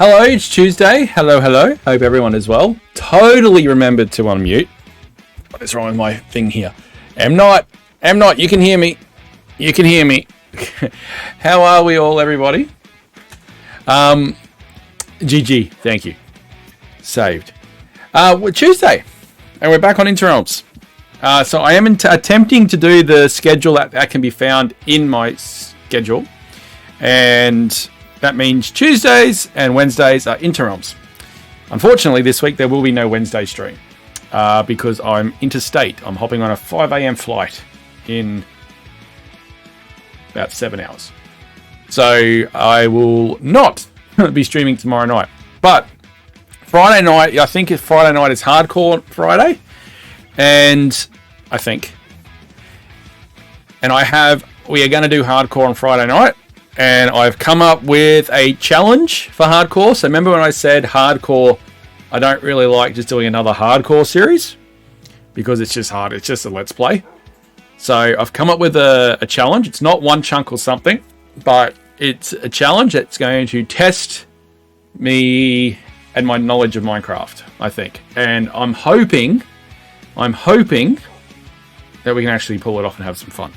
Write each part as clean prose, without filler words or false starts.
Hello, it's Tuesday. Hello. Hope everyone is well. Totally remembered to unmute. What is wrong with my thing here? I'm not. You can hear me. How are we all, everybody? GG. Thank you. Saved. We're Tuesday, and we're back on Interrealms. So I am attempting to do the schedule that can be found in my schedule, and that means Tuesdays and Wednesdays are Interrealms. Unfortunately, this week there will be no Wednesday stream because I'm interstate. I'm hopping on a 5 a.m. flight in about 7 hours. So I will not be streaming tomorrow night. But Friday night, I think Friday night is Hardcore Friday. And we are going to do Hardcore on Friday night. And I've come up with a challenge for Hardcore. So remember when I said Hardcore, I don't really like just doing another Hardcore series because it's just hard. It's just a Let's Play. So I've come up with a challenge. It's not one chunk or something, but it's a challenge that's going to test me and my knowledge of Minecraft, I think. And I'm hoping that we can actually pull it off and have some fun.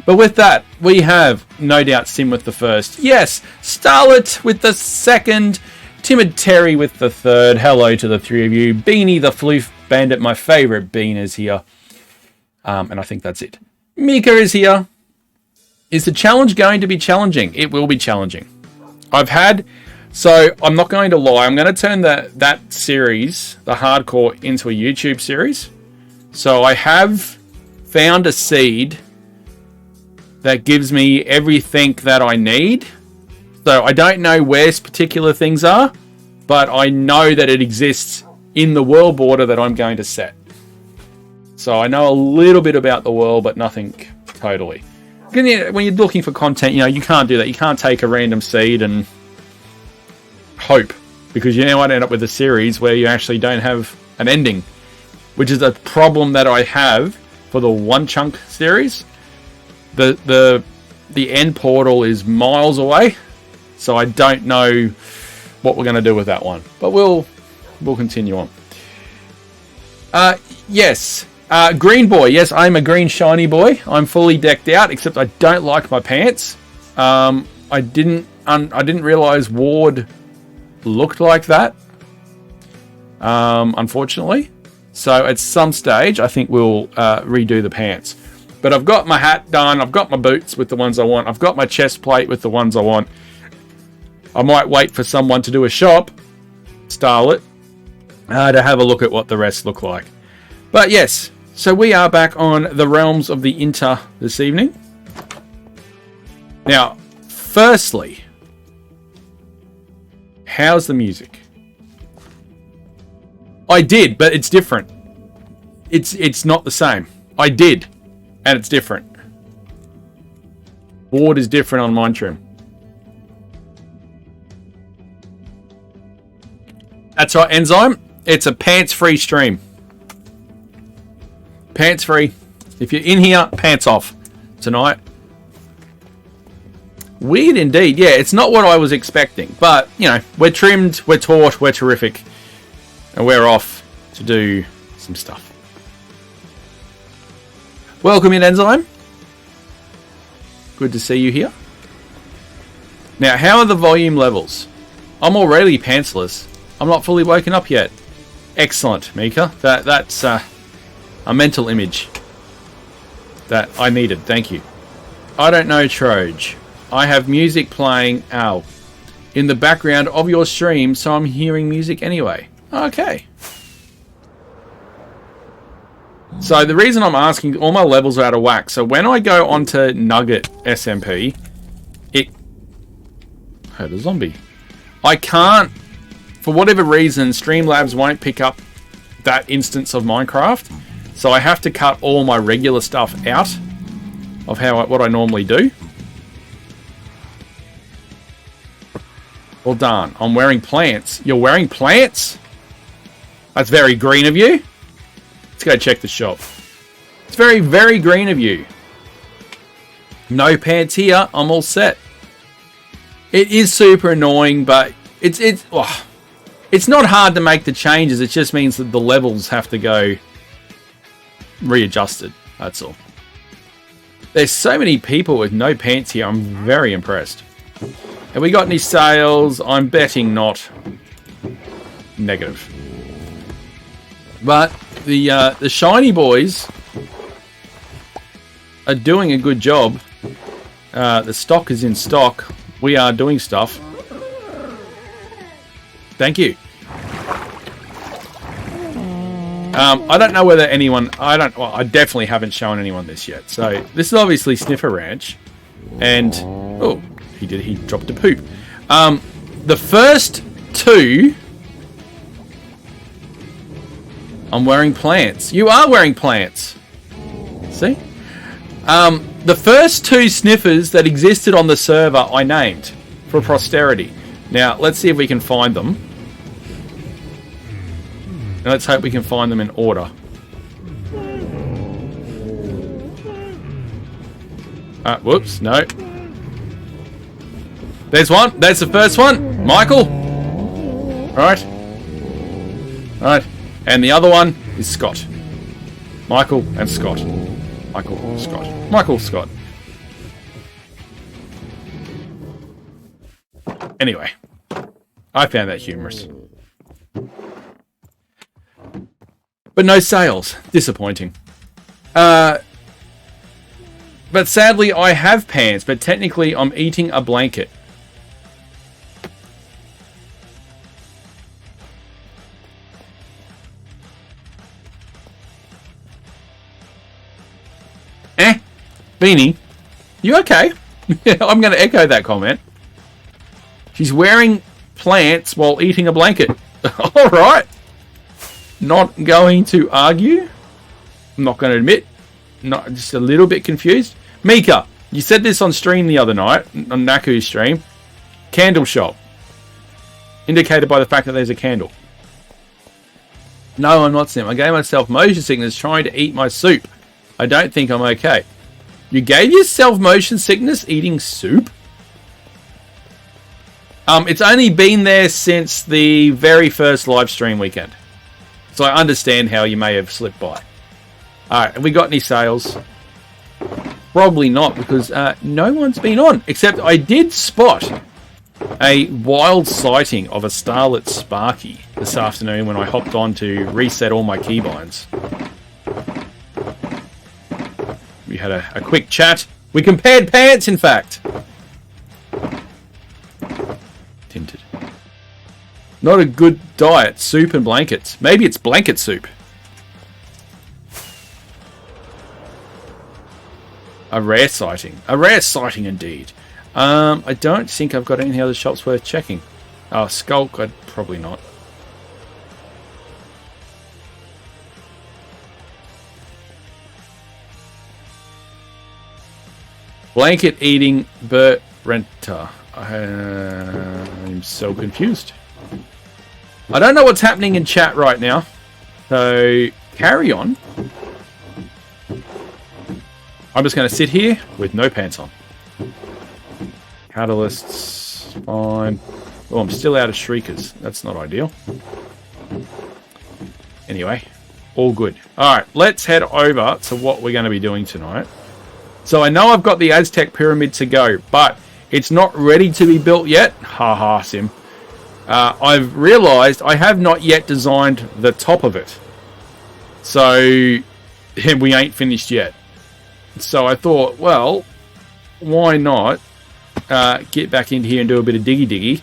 But with that, we have, no doubt, Sim with the first. Yes, Starlet with the second. Timid Terry with the third. Hello to the three of you. Beanie the Floof Bandit, my favourite bean, is here. And I think that's it. Mika is here. Is the challenge going to be challenging? It will be challenging. So I'm not going to lie. I'm going to turn that series, the Hardcore, into a YouTube series. So I have found a seed that gives me everything that I need. So I don't know where particular things are, but I know that it exists in the world border that I'm going to set. So I know a little bit about the world, but nothing totally. When you're looking for content, you can't do that. You can't take a random seed and hope, because you might end up with a series where you actually don't have an ending, which is a problem that I have for the one chunk series. The end portal is miles away, so I don't know what we're going to do with that one. But we'll continue on. Yes, green boy. Yes, I'm a green shiny boy. I'm fully decked out, except I don't like my pants. I didn't realize Ward looked like that. Unfortunately, so at some stage, I think we'll redo the pants. But I've got my hat done. I've got my boots with the ones I want. I've got my chest plate with the ones I want. I might wait for someone to do a shop, Starlet, to have a look at what the rest look like. But yes, so we are back on the realms of the Inter this evening. Now, firstly, how's the music? I did, but it's different. It's not the same. I did. And it's different. Board is different on Mindtrim. That's right, Enzyme. It's a pants-free stream. Pants-free. If you're in here, pants off tonight. Weird indeed. Yeah, it's not what I was expecting. But, we're trimmed, we're taut, we're terrific. And we're off to do some stuff. Welcome in, Enzyme. Good to see you here. Now, how are the volume levels? I'm already pantsless. I'm not fully woken up yet. Excellent, Mika. That's a mental image that I needed. Thank you. I don't know, Troj. I have music playing, in the background of your stream, so I'm hearing music anyway. Okay. So the reason I'm asking, all my levels are out of whack. So when I go onto Nugget SMP, heard a zombie. I can't, for whatever reason, Streamlabs won't pick up that instance of Minecraft. So I have to cut all my regular stuff out of what I normally do. Well done. I'm wearing plants. You're wearing plants? That's very green of you. Let's go check the shop. It's very, very green of you. No pants here. I'm all set. It is super annoying, but it's not hard to make the changes. It just means that the levels have to go readjusted. That's all. There's so many people with no pants here. I'm very impressed. Have we got any sales? I'm betting not. Negative. But the shiny boys are doing a good job. The stock is in stock. We are doing stuff. Thank you. I don't know whether anyone... I definitely haven't shown anyone this yet. So, this is obviously Sniffer Ranch. And... Oh, he dropped a poop. The first two... I'm wearing plants. You are wearing plants. See? The first two sniffers that existed on the server I named for posterity. Now, let's see if we can find them. And let's hope we can find them in order. Whoops, no. There's one. That's the first one. Michael. Alright. Alright. And the other one is Scott. Michael and Scott. Michael, Scott. Michael, Scott. Anyway. I found that humorous. But no sales. Disappointing. But sadly, I have pants, but technically I'm eating a blanket. Beanie, you okay? I'm going to echo that comment. She's wearing plants while eating a blanket. All right. Not going to argue. I'm not going to admit. Not just a little bit confused. Mika, you said this on stream the other night, on Naku's stream. Candle shop. Indicated by the fact that there's a candle. No, I'm not Sim. I gave myself motion sickness trying to eat my soup. I don't think I'm okay. You gave yourself motion sickness eating soup? It's only been there since the very first live stream weekend. So I understand how you may have slipped by. Alright, have we got any sales? Probably not, because no one's been on. Except I did spot a wild sighting of a Starlit Sparky this afternoon when I hopped on to reset all my keybinds. We had a quick chat. We compared pants, in fact. Tinted. Not a good diet. Soup and blankets. Maybe it's blanket soup. A rare sighting. A rare sighting indeed. I don't think I've got any other shops worth checking. Oh, Skulk, I'd probably not. Blanket eating Bert Renter. I'm so confused. I don't know what's happening in chat right now. So, carry on. I'm just going to sit here with no pants on. Catalysts, fine. Oh, I'm still out of shriekers. That's not ideal. Anyway, all good. Alright, let's head over to what we're going to be doing tonight. So I know I've got the Aztec Pyramid to go, but it's not ready to be built yet. Haha, Sim. I've realised I have not yet designed the top of it. So we ain't finished yet. So I thought, well, why not get back into here and do a bit of diggy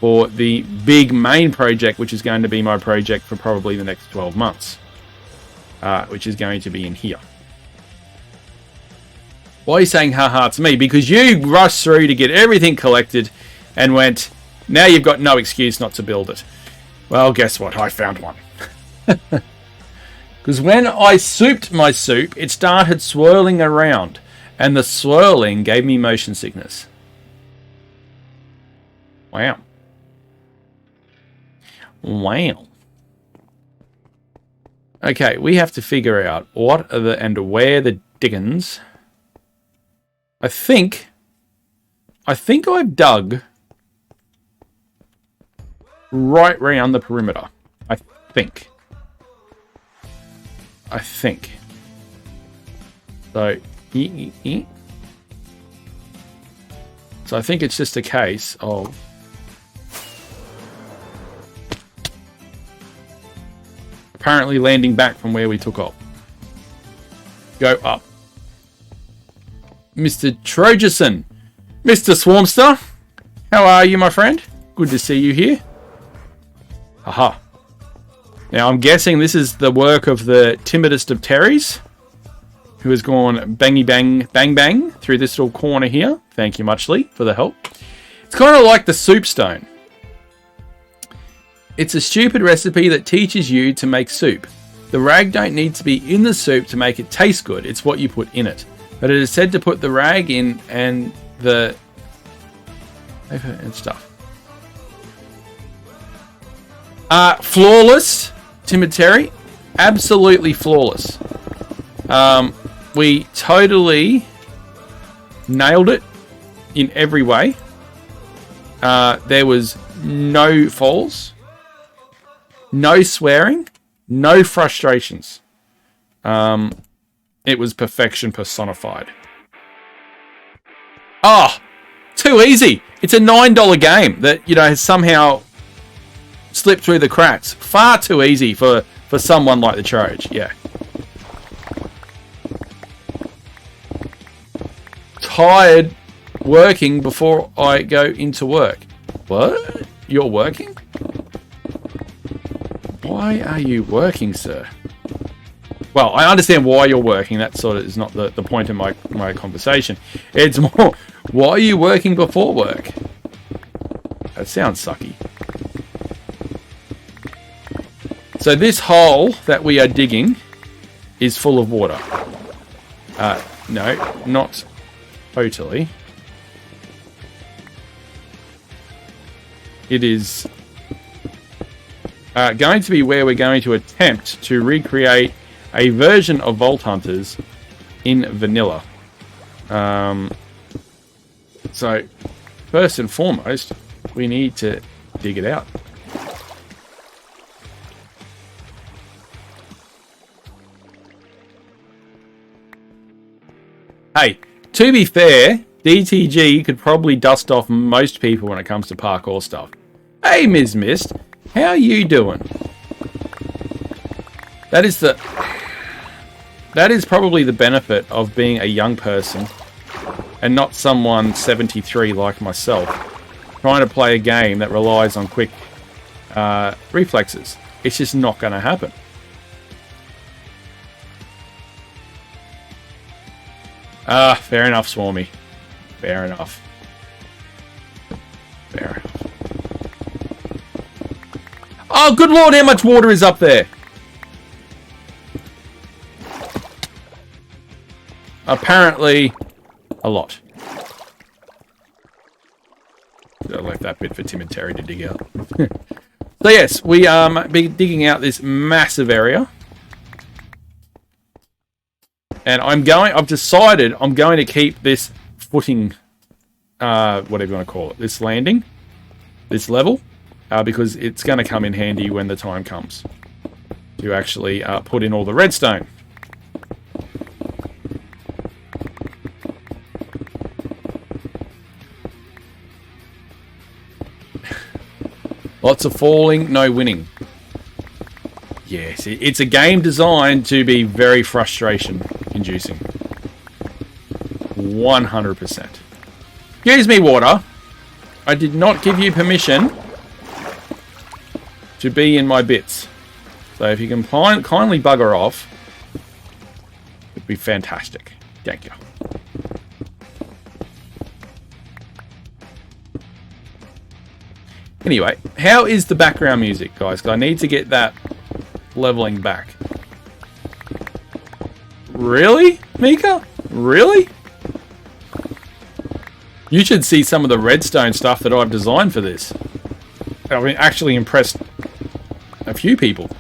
for the big main project, which is going to be my project for probably the next 12 months, which is going to be in here. Why are you saying haha to me? Because you rushed through to get everything collected and went, now you've got no excuse not to build it. Well, guess what? I found one. Because when I souped my soup, it started swirling around. And the swirling gave me motion sickness. Wow. Wow. Okay, we have to figure out what are the and where the dickens. I think I've dug right round the perimeter. I think. So, so I think it's just a case of apparently landing back from where we took off. Go up. Mr. Trojason. Mr. Swarmster. How are you, my friend? Good to see you here. Aha. Now, I'm guessing this is the work of the timidest of Terrys, who has gone bangy bang, bang bang through this little corner here. Thank you muchly for the help. It's kind of like the soup stone. It's a stupid recipe that teaches you to make soup. The rag don't need to be in the soup to make it taste good. It's what you put in it. But it is said to put the rag in and the... and stuff. Flawless, Timid Terry. Absolutely flawless. We totally nailed it in every way. There was no falls, no swearing, no frustrations. It was perfection personified. Oh, too easy. It's a $9 game that, has somehow slipped through the cracks. Far too easy for someone like the Troj. Yeah. Tired working before I go into work. What? You're working? Why are you working, sir? Well, I understand why you're working. That sort of is not the point of my conversation. It's more, why are you working before work? That sounds sucky. So this hole that we are digging is full of water. No, not totally. It is going to be where we're going to attempt to recreate a version of Vault Hunters in vanilla. So, first and foremost, we need to dig it out. Hey, to be fair, DTG could probably dust off most people when it comes to parkour stuff. Hey, Ms. Mist, how you doing? That is probably the benefit of being a young person and not someone 73 like myself, trying to play a game that relies on quick reflexes. It's just not going to happen. Fair enough, Swarmy. Fair enough. Fair enough. Oh, good lord, how much water is up there? Apparently, a lot. I left that bit for Tim and Terry to dig out. So yes, we are digging out this massive area. And I've decided I'm going to keep this footing, whatever you want to call it, this landing, this level, because it's going to come in handy when the time comes to actually put in all the redstone. Lots of falling, no winning. Yes, it's a game designed to be very frustration-inducing. 100%. Excuse me, water. I did not give you permission to be in my bits. So if you can kindly bugger off, it'd be fantastic. Thank you. Anyway, how is the background music, guys? Because I need to get that leveling back. Really, Mika? Really? You should see some of the redstone stuff that I've designed for this. I've actually impressed a few people.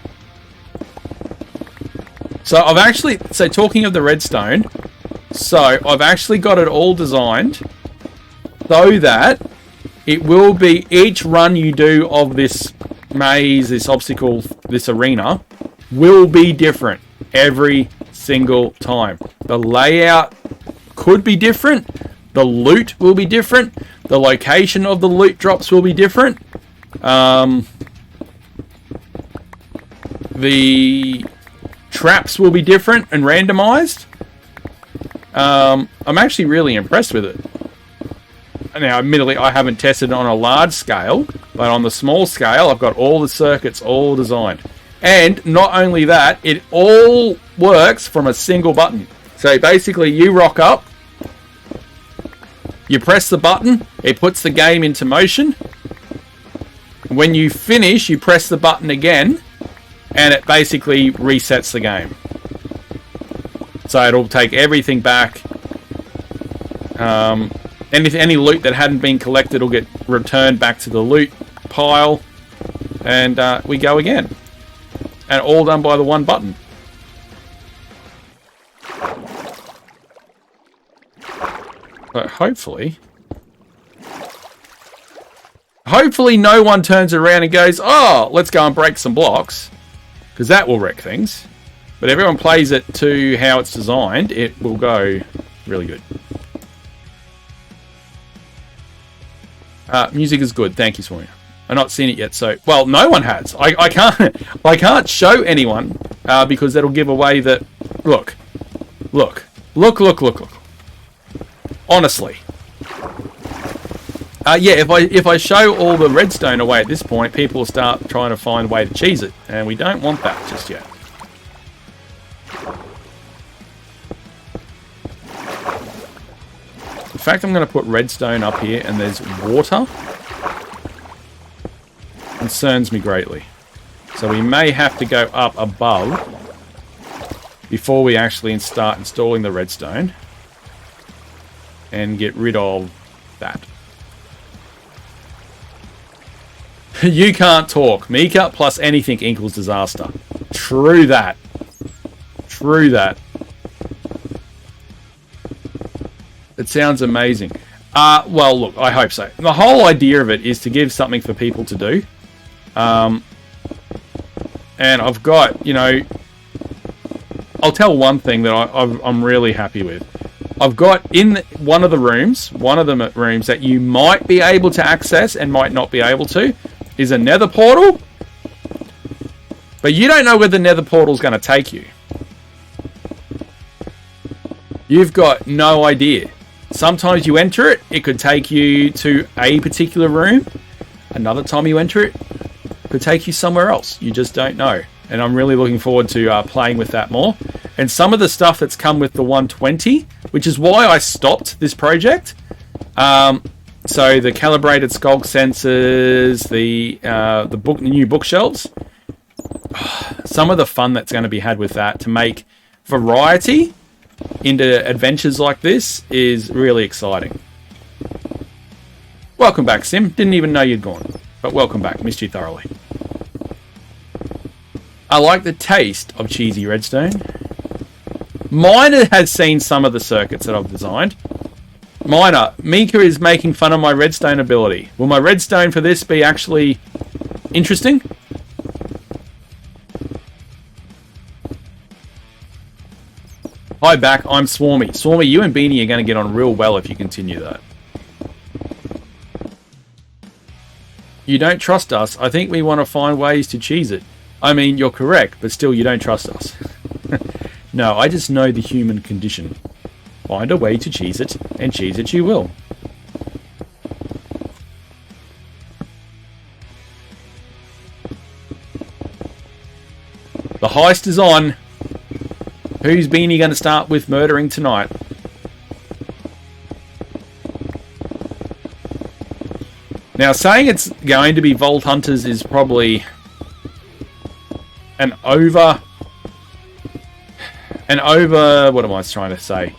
So talking of the redstone, so I've actually got it all designed so that it will be each run you do of this maze, this obstacle, this arena will be different every single time. The layout could be different. The loot will be different. The location of the loot drops will be different. The traps will be different and randomized. I'm actually really impressed with it. Now, admittedly, I haven't tested it on a large scale, but on the small scale, I've got all the circuits all designed. And not only that, it all works from a single button. So basically, you rock up, you press the button, it puts the game into motion. When you finish, you press the button again, and it basically resets the game. So it'll take everything back. Any loot that hadn't been collected will get returned back to the loot pile. And we go again. And all done by the one button. But hopefully no one turns around and goes, oh, let's go and break some blocks. Because that will wreck things. But everyone plays it to how it's designed, it will go really good. Music is good. Thank you, Sonia. I've not seen it yet, so... Well, no one has. I can't show anyone because that'll give away that... Look. Honestly. Yeah, if I show all the redstone away at this point, people will start trying to find a way to cheese it. And we don't want that just yet. In fact, I'm going to put redstone up here and there's water. Concerns me greatly. So we may have to go up above before we actually start installing the redstone and get rid of that. You can't talk. Mika plus anything equals disaster. True that. True that. It sounds amazing. Well, look, I hope so. The whole idea of it is to give something for people to do. And I've got, you know... I'll tell one thing that I'm really happy with. I've got in one of the rooms that you might be able to access and might not be able to, is a nether portal. But you don't know where the nether portal is going to take you. You've got no idea. Sometimes you enter it, it could take you to a particular room. Another time you enter it, it could take you somewhere else. You just don't know. And I'm really looking forward to playing with that more. And some of the stuff that's come with the 120, which is why I stopped this project. So the calibrated sculk sensors, the new bookshelves. Some of the fun that's going to be had with that to make variety into adventures like this is really exciting. Welcome back, Sim. Didn't even know you'd gone. But welcome back. Missed you thoroughly. I like the taste of cheesy redstone. Miner has seen some of the circuits that I've designed. Miner, Mika is making fun of my redstone ability. Will my redstone for this be actually interesting? Hi back, I'm Swarmy. Swarmy, you and Beanie are going to get on real well if you continue that. You don't trust us. I think we want to find ways to cheese it. I mean, you're correct, but still you don't trust us. No, I just know the human condition. Find a way to cheese it, and cheese it you will. The heist is on. Who's Beanie going to start with murdering tonight? Now, saying it's going to be Vault Hunters is probably an over, what am I trying to say?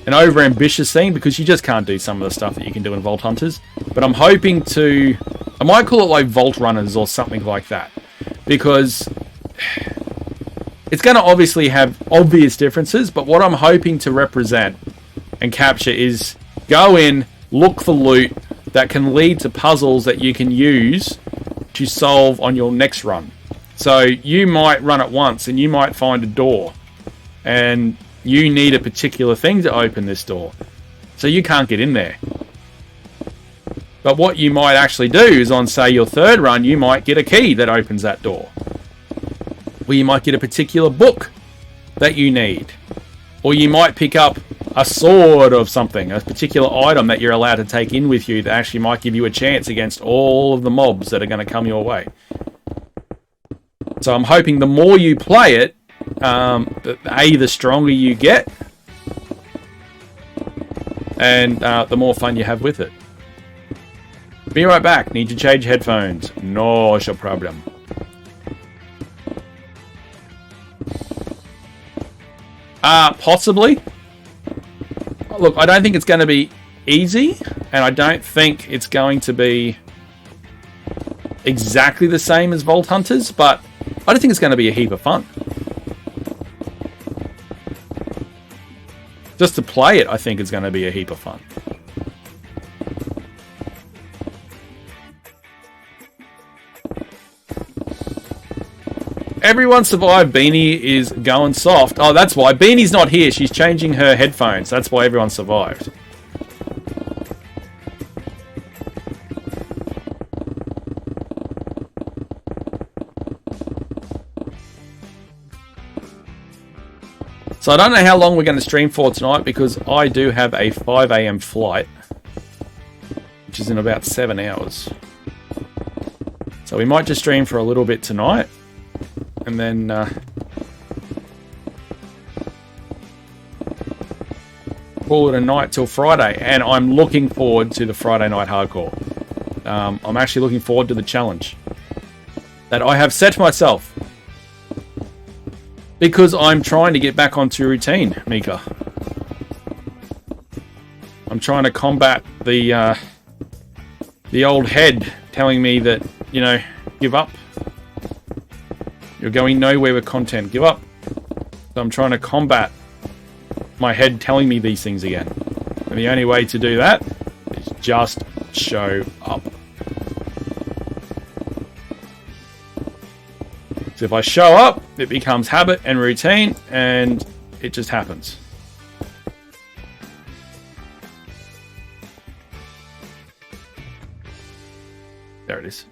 An over ambitious thing, because you just can't do some of the stuff that you can do in Vault Hunters. But I'm hoping to, I might call it like Vault Runners or something like that, because it's going to obviously have obvious differences, but what I'm hoping to represent and capture is go in, look for loot that can lead to puzzles that you can use to solve on your next run. So you might run it once and you might find a door and you need a particular thing to open this door. So you can't get in there. But what you might actually do is on, say, your third run, you might get a key that opens that door. Or you might get a particular book that you need. Or you might pick up a sword of something, a particular item that you're allowed to take in with you that actually might give you a chance against all of the mobs that are going to come your way. So I'm hoping the more you play it, the stronger you get, and the more fun you have with it. Be right back. Need to change headphones. No problem. Possibly. Look, I don't think it's going to be easy, and I don't think it's going to be exactly the same as Vault Hunters, but I don't think it's going to be a heap of fun. Just to play it, I think it's going to be a heap of fun. Everyone survived. Beanie is going soft. Oh, that's why. Beanie's not here. She's changing her headphones. That's why everyone survived. So I don't know how long we're going to stream for tonight because I do have a 5 a.m. flight, which is in about 7 hours. So we might just stream for a little bit tonight. And then call it a night till Friday. And I'm looking forward to the Friday night hardcore. I'm actually looking forward to the challenge that I have set myself. Because I'm trying to get back onto routine, Mika. I'm trying to combat the old head telling me that, you know, give up. You're going nowhere with content. Give up. So I'm trying to combat my head telling me these things again. And the only way to do that is just show up. So if I show up, it becomes habit and routine, and it just happens. There it is.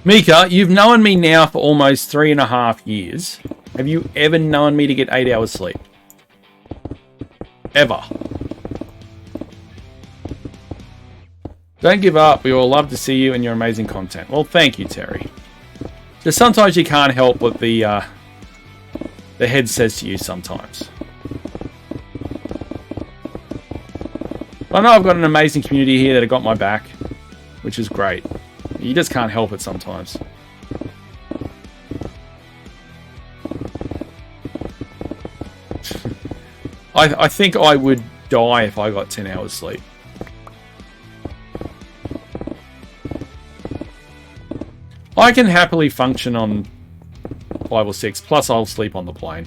Mika, you've known me now for almost 3.5 years. Have you ever known me to get 8 hours sleep? Ever. Don't give up. We all love to see you and your amazing content. Well, thank you, Terry. Just sometimes you can't help what the head says to you sometimes. I know I've got an amazing community here that have got my back, which is great. You just can't help it sometimes. I think I would die if I got 10 hours sleep. I can happily function on 5 or 6, plus I'll sleep on the plane.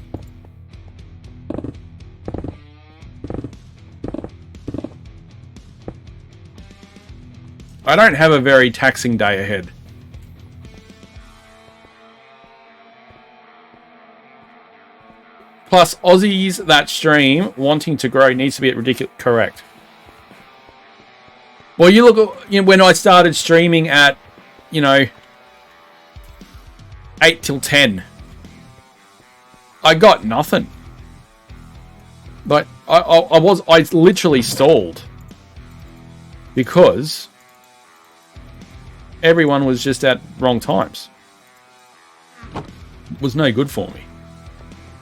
I don't have a very taxing day ahead. Plus, Aussies that stream wanting to grow needs to be at ridiculous. Correct. Well, you look at, you know, when I started streaming at, 8 till 10. I got nothing. But I literally stalled. Because everyone was just at wrong times. It was no good for me.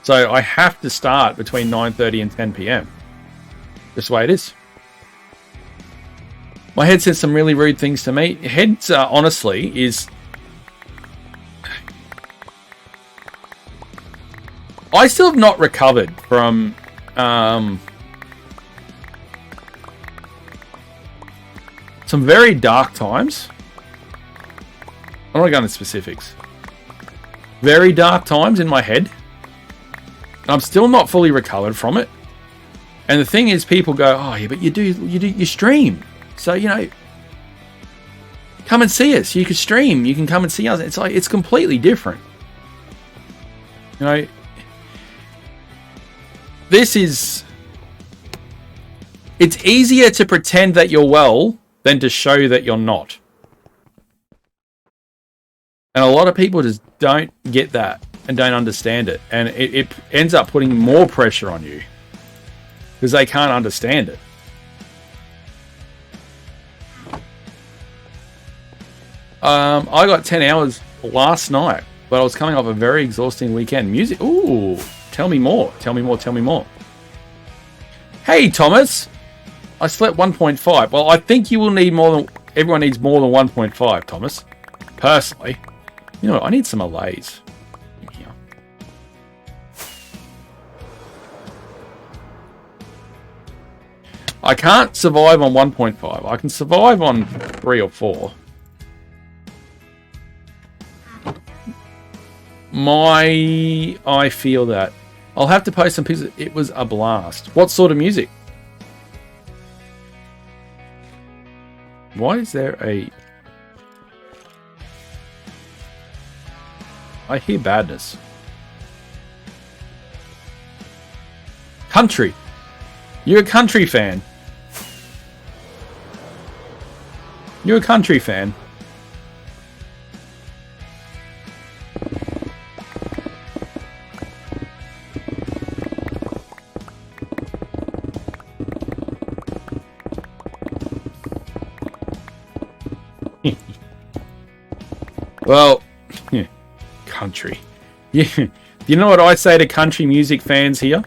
So I have to start between 9:30 and 10 p.m. Just the way it is. My head says some really rude things to me. Heads, honestly, is... I still have not recovered from... some very dark times. I'm not going into specifics. Very dark times in my head. I'm still not fully recovered from it. And the thing is, people go, "Oh, yeah, but you stream, so come and see us. You can stream. You can come and see us." It's like it's completely different. This is. It's easier to pretend that you're well than to show that you're not. And a lot of people just don't get that and don't understand it. And it ends up putting more pressure on you because they can't understand it. I got 10 hours last night, but I was coming off a very exhausting weekend. Music. Ooh, tell me more. Tell me more. Tell me more. Hey, Thomas. I slept 1.5. Well, I think you will need more than... Everyone needs more than 1.5, Thomas. Personally. You know what? I need some Olays. Here. I can't survive on 1.5. I can survive on 3 or 4. I feel that. I'll have to post some pictures. It was a blast. What sort of music? Why is there a... I hear badness. Country. You're a country fan. You're a country fan. Well, country. Yeah. Do you know what I say to country music fans here?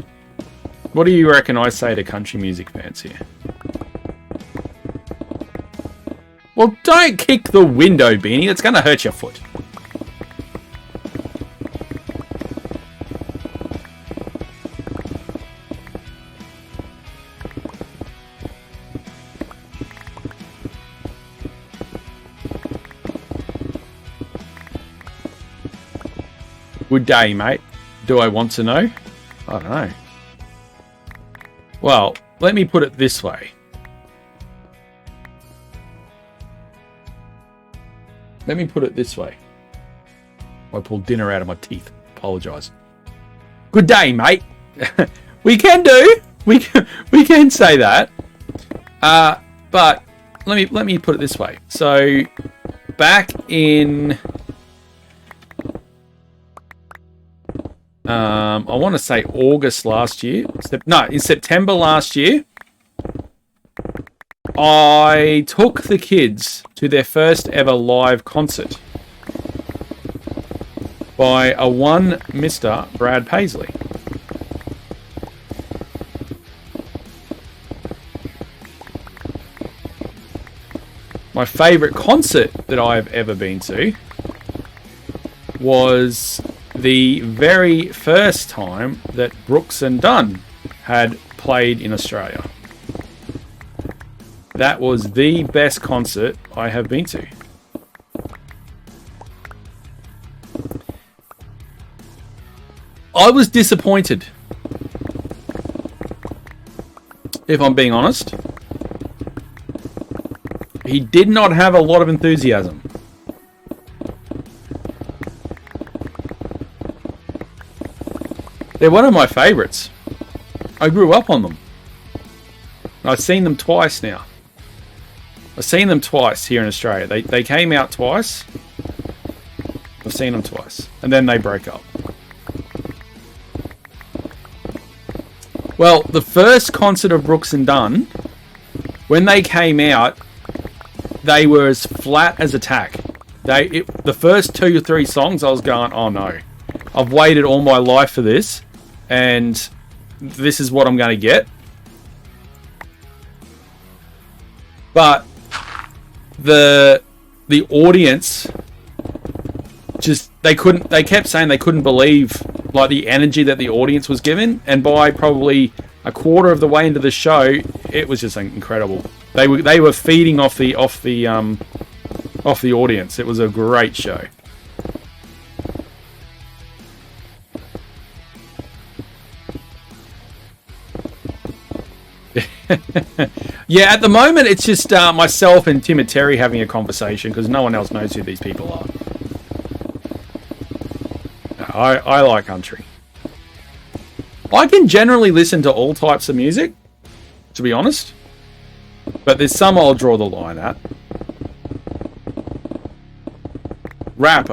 What do you reckon I say to country music fans here? Well, don't kick the window, Beanie. It's going to hurt your foot. Good day, mate. Do I want to know? I don't know. Well, let me put it this way. I pulled dinner out of my teeth. Apologise. Good day, mate. We can say that. But let me put it this way. So back in I want to say August last year. In September last year, I took the kids to their first ever live concert by a one Mr. Brad Paisley. My favourite concert that I've ever been to was the very first time that Brooks and Dunn had played in Australia. That was the best concert I have been to. I was disappointed, if I'm being honest. He did not have a lot of enthusiasm. They're one of my favourites. I grew up on them. I've seen them twice now. I've seen them twice here in Australia. They came out twice. I've seen them twice. And then they broke up. Well, the first concert of Brooks and Dunn, when they came out, they were as flat as a tack. The first 2 or 3 songs, I was going, oh no. I've waited all my life for this, and this is what I'm going to get. But the audience just they kept saying they couldn't believe like the energy that the audience was given, and by probably a quarter of the way into the show, it was just incredible. They were feeding off the audience. It was a great show. Yeah, at the moment it's just myself and Tim and Terry having a conversation because no one else knows who these people are. I like country. I can generally listen to all types of music, to be honest. But there's some I'll draw the line at. Rap,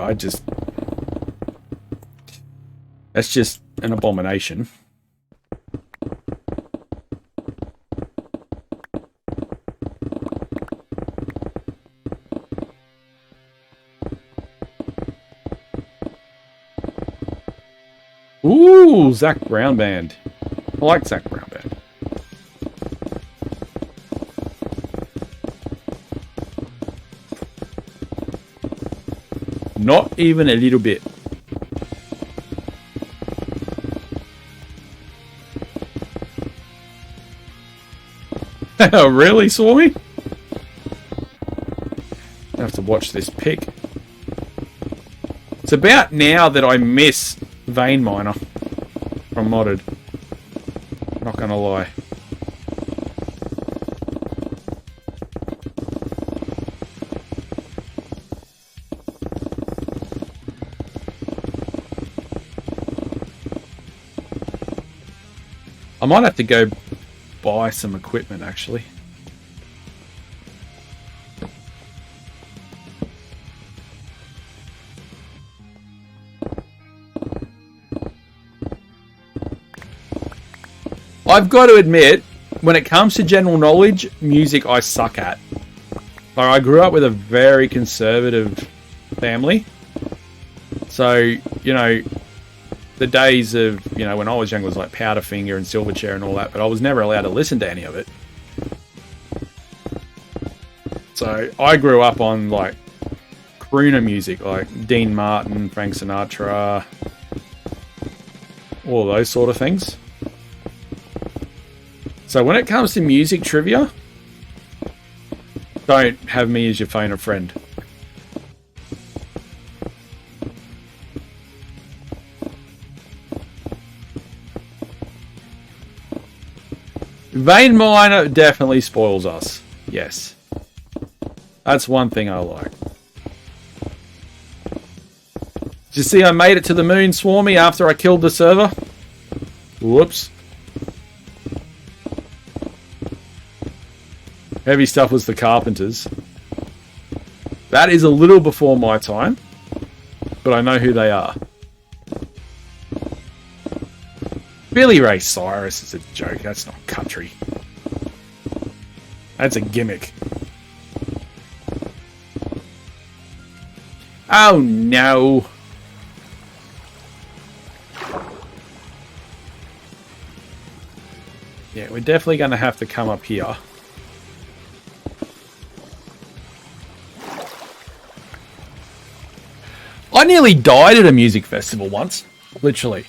that's just an abomination. Ooh, Zac Brown Band. I like Zac Brown Band. Not even a little bit. Really, Swarmy? I have to watch this pick. It's about now that I miss Vein Miner from Modded. Not gonna lie. I might have to go buy some equipment actually. I've got to admit, when it comes to general knowledge, music I suck at. Like, I grew up with a very conservative family. So, you know, the days of, you know, when I was young was like Powderfinger and Silverchair and all that, but I was never allowed to listen to any of it. So I grew up on like crooner music, like Dean Martin, Frank Sinatra, all those sort of things. So when it comes to music trivia, don't have me as your phone a friend. Vein Miner definitely spoils us. Yes. That's one thing I like. Did you see I made it to the moon, Swarmy, after I killed the server? Whoops. Heavy Stuff was the Carpenters. That is a little before my time, but I know who they are. Billy Ray Cyrus is a joke. That's not country. That's a gimmick. Oh no. Yeah, we're definitely going to have to come up here. I nearly died at a music festival once. Literally.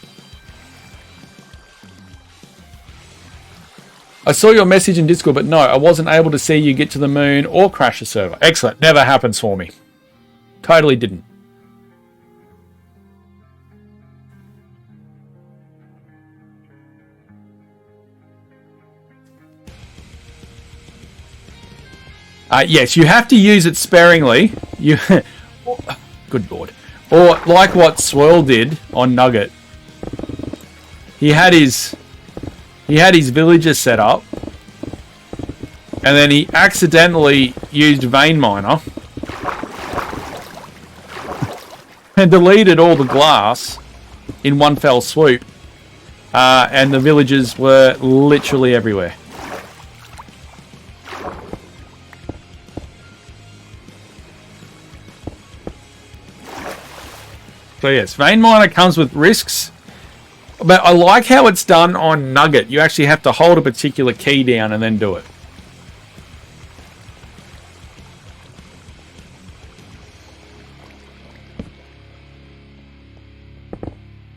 I saw your message in Discord, but no, I wasn't able to see you get to the moon or crash the server. Excellent. Never happens for me. Totally didn't. Yes, you have to use it sparingly. You, good lord. Or like what Swirl did on Nugget. He had his villager set up, and then he accidentally used Vein Miner and deleted all the glass in one fell swoop, and the villagers were literally everywhere. So yes, Vein Miner comes with risks, but I like how it's done on Nugget. You actually have to hold a particular key down and then do it.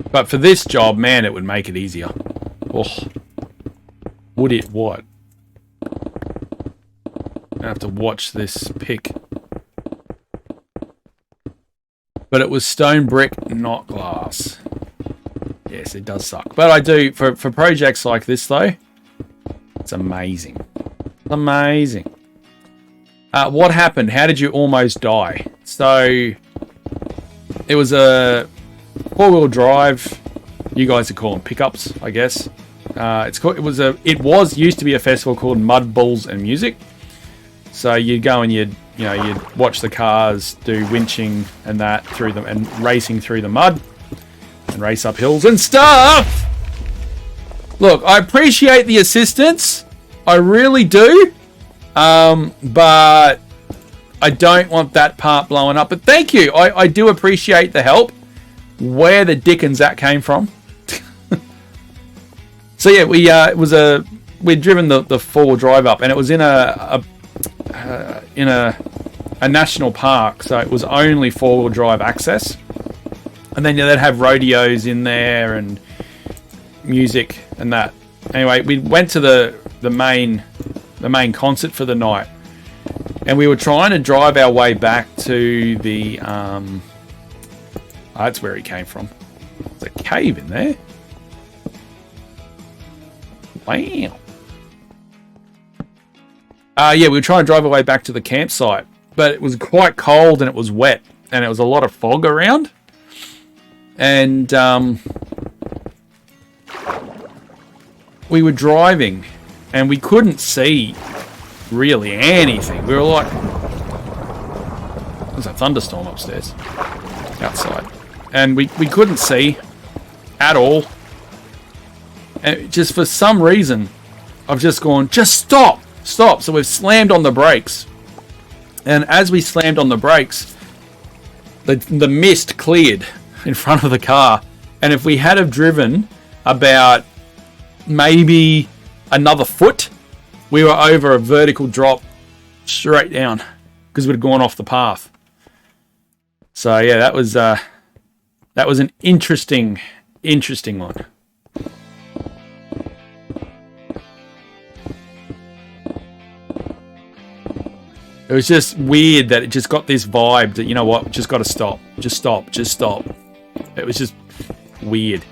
But for this job, man, it would make it easier. Oh, would it what? I have to watch this pick. But it was stone brick, not glass. Yes, it does suck. But I do, for projects like this though, it's amazing. Amazing. What happened? How did you almost die? So it was a four-wheel drive. You guys are calling pickups, I guess. It was used to be a festival called Mud Bulls and Music. So you'd go and you'd watch the cars do winching and that through them and racing through the mud and race up hills and stuff. Look, I appreciate the assistance. I really do. But I don't want that part blowing up. But thank you. I do appreciate the help. Where the dickens that came from. So yeah, we'd driven the four-wheel drive up, and it was in a national park, so it was only four-wheel drive access. And then they'd have rodeos in there and music and that. Anyway, we went to the main concert for the night, and we were trying to drive our way back to the that's where he came from. There's a cave in there. Wow. Yeah, we were trying to drive our way back to the campsite, but it was quite cold and it was wet, and it was a lot of fog around. And we were driving, and we couldn't see really anything. We were like, there's a thunderstorm upstairs, outside, and we couldn't see at all. And just for some reason, I've just gone, just stop. So we've slammed on the brakes. And as we slammed on the brakes, the mist cleared in front of the car. And if we had have driven about maybe another foot, we were over a vertical drop straight down because we'd gone off the path. So yeah, that was an interesting one. It was just weird that it just got this vibe that, you know what, just got to stop. Just stop. It was just weird.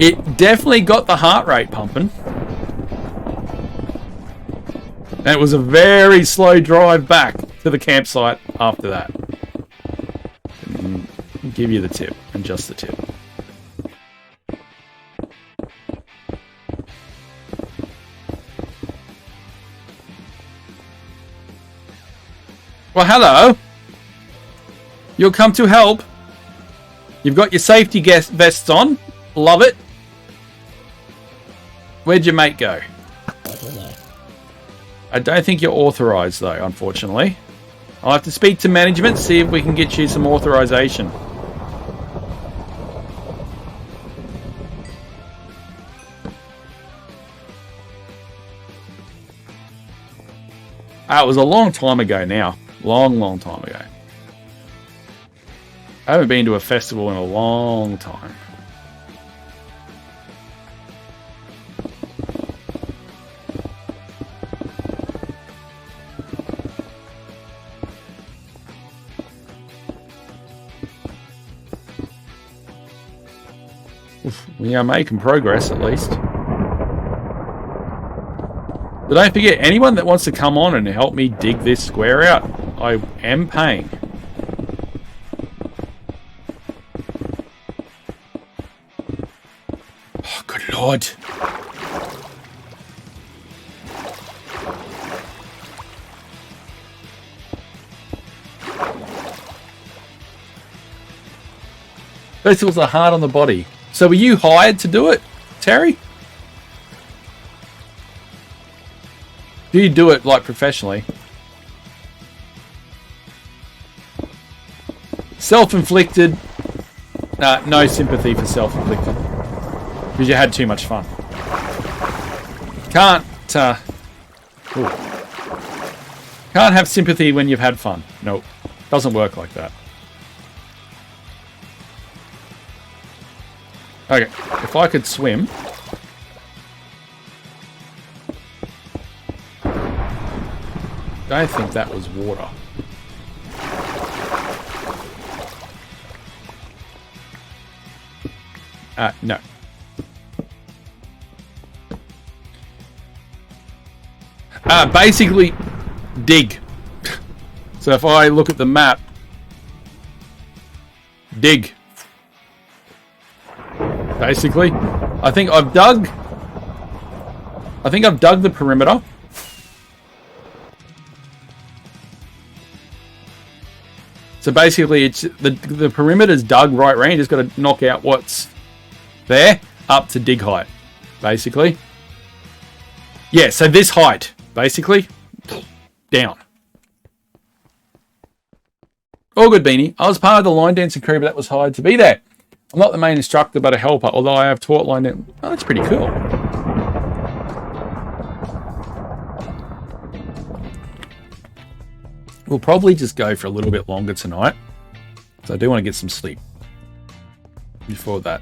It definitely got the heart rate pumping. And it was a very slow drive back to the campsite after that. I'll give you the tip, and just the tip. Well, hello. You'll come to help. You've got your safety vests on. Love it. Where'd your mate go? I don't think you're authorised, though, unfortunately. I'll have to speak to management, see if we can get you some authorisation. It was a long time ago now. Long time ago. I haven't been to a festival in a long time. We are making progress, at least. But don't forget, anyone that wants to come on and help me dig this square out, I am paying. Oh, good lord. Festivals are hard on the body. So were you hired to do it, Terry? Do you do it, like, professionally? Self-inflicted. No sympathy for self-inflicted. Because you had too much fun. Can't have sympathy when you've had fun. Nope. Doesn't work like that. Okay, if I could swim... I think that was water. No. Basically, dig. So if I look at the map, dig. Basically, I think I've dug the perimeter. So basically, it's the perimeter's dug right range. Just got to knock out what's there up to dig height, basically. Yeah, so this height, basically, down. All good, Beanie. I was part of the line dancing crew, but that was hired to be there. I'm not the main instructor, but a helper, although I have taught line dancing. Oh, that's pretty cool. We'll probably just go for a little bit longer tonight. So I do want to get some sleep before that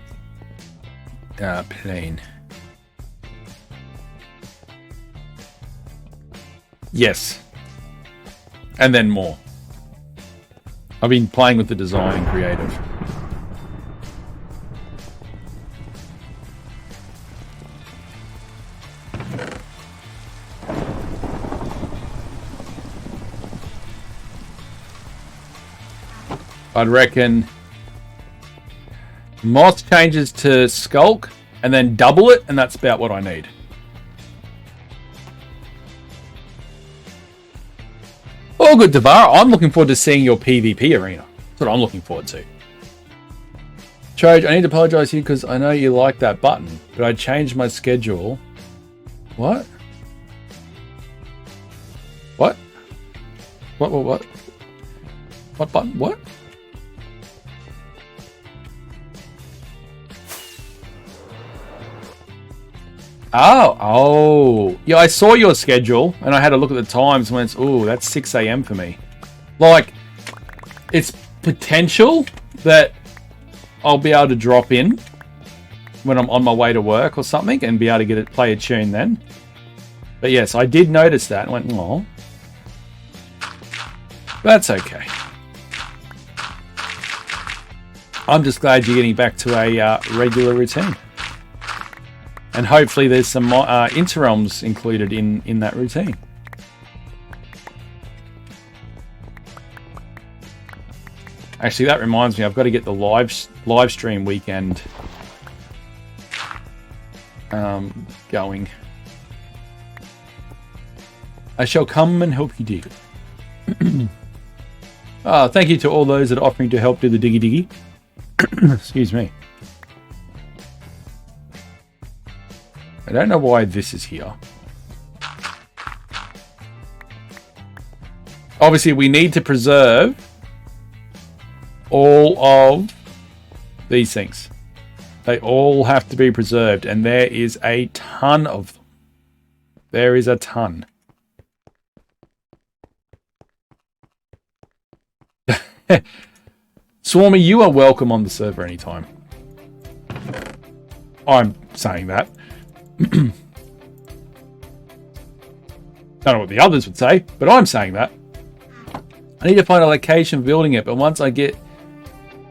plane. Yes. And then more. I've been playing with the design and creative. I'd reckon Moth changes to Skulk and then double it, and that's about what I need. All good, Devar. I'm looking forward to seeing your PvP arena. That's what I'm looking forward to. Troj, I need to apologize to you because I know you like that button, but I changed my schedule. What? What? What? What button? What? Oh. Yeah, I saw your schedule, and I had a look at the times and went, ooh, that's 6 a.m. for me. Like, it's potential that I'll be able to drop in when I'm on my way to work or something and be able to play a tune then. But yes, I did notice that and went, oh. That's okay. I'm just glad you're getting back to a regular routine. And hopefully there's some interrealms included in that routine. Actually, that reminds me, I've got to get the live stream weekend going. I shall come and help you dig. Thank you to all those that are offering to help do the diggy. Excuse me. I don't know why this is here. Obviously, we need to preserve all of these things. They all have to be preserved, and there is a ton of them. There is a ton. Swarmy, you are welcome on the server anytime. I'm saying that. Don't know what the others would say, but I'm saying that. I need to find a location for building it, but once I get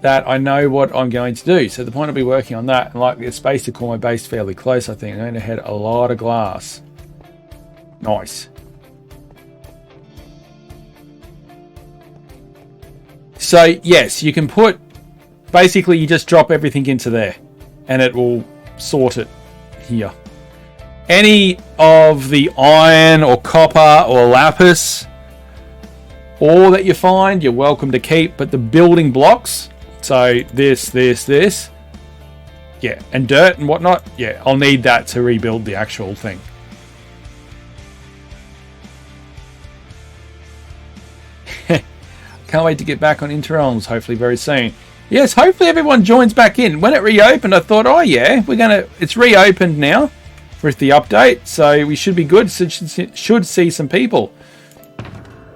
that, I know what I'm going to do. So the point I'll be working on that, and like the space to call my base fairly close, I think I'm going to head a lot of glass. Nice. So yes, you can put, basically you just drop everything into there and it will sort it here. Any of the iron or copper or lapis ore that you find, you're welcome to keep, but the building blocks, so this, yeah, and dirt and whatnot, yeah, I'll need that to rebuild the actual thing. Can't wait to get back on Interrealms, hopefully very soon. Yes, hopefully everyone joins back in. When it reopened, I thought, oh yeah, it's reopened now with the update, so we should be good. Should see some people.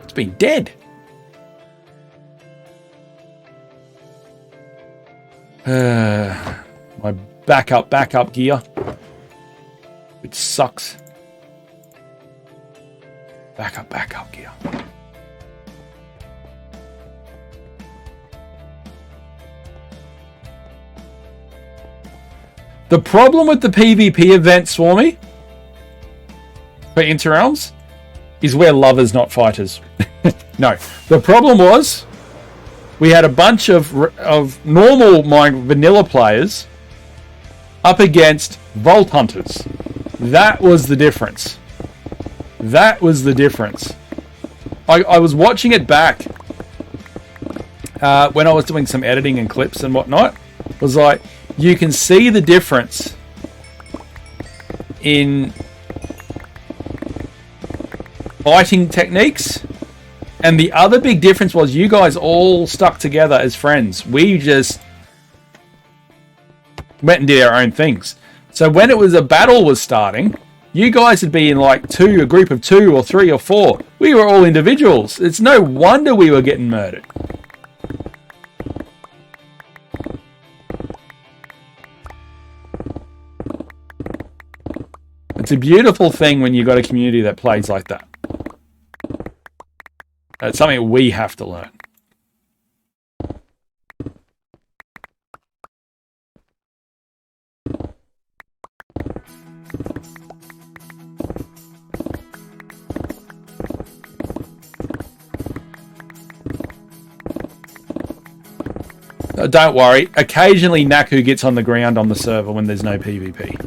It's been dead. My backup gear, which sucks. Backup gear. The problem with the PvP event, Swarmy, for Interrealms, is we're lovers, not fighters. No, the problem was we had a bunch of normal vanilla players up against Vault Hunters. That was the difference. That was the difference. I was watching it back when I was doing some editing and clips and whatnot. It was like, you can see the difference in fighting techniques. And the other big difference was you guys all stuck together as friends. We just went and did our own things. So when it was a battle was starting, you guys would be in like a group of 2 or 3 or 4. We were all individuals. It's no wonder we were getting murdered. It's a beautiful thing when you've got a community that plays like that. That's something we have to learn. Don't worry. Occasionally, Naku gets on the ground on the server when there's no PvP.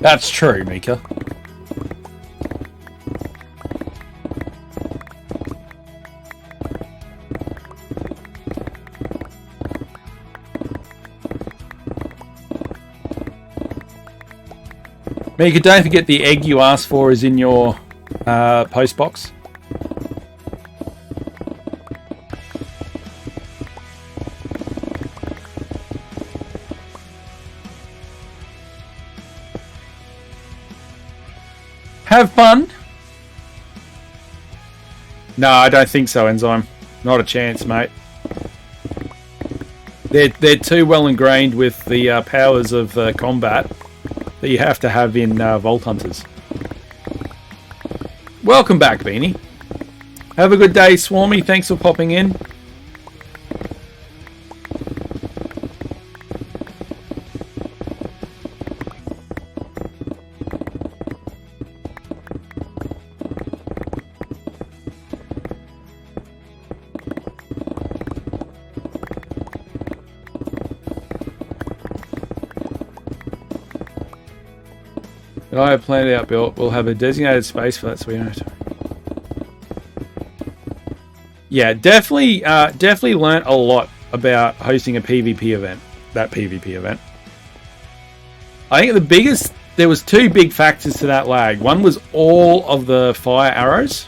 That's true, Mika. Mika, don't forget the egg you asked for is in your post box. Have fun. No, I don't think so, Enzyme. Not a chance, mate. They're too well ingrained with the powers of combat that you have to have in Vault Hunters. Welcome back, Beanie. Have a good day, Swarmy. Thanks for popping in. I have planned out built. We'll have a designated space for that, so we don't have to. Yeah, definitely learnt a lot about hosting a PvP event. That PvP event. I think there was 2 big factors to that lag. One was all of the fire arrows.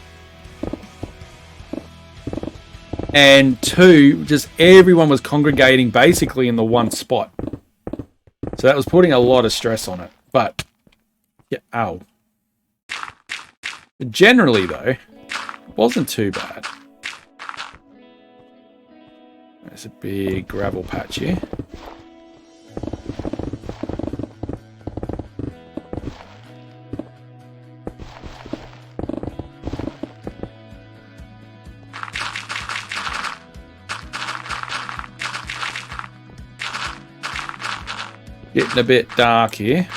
And 2, just everyone was congregating basically in the one spot. So that was putting a lot of stress on it. But yeah, ow. But generally, though, it wasn't too bad. There's a big gravel patch here. Getting a bit dark here.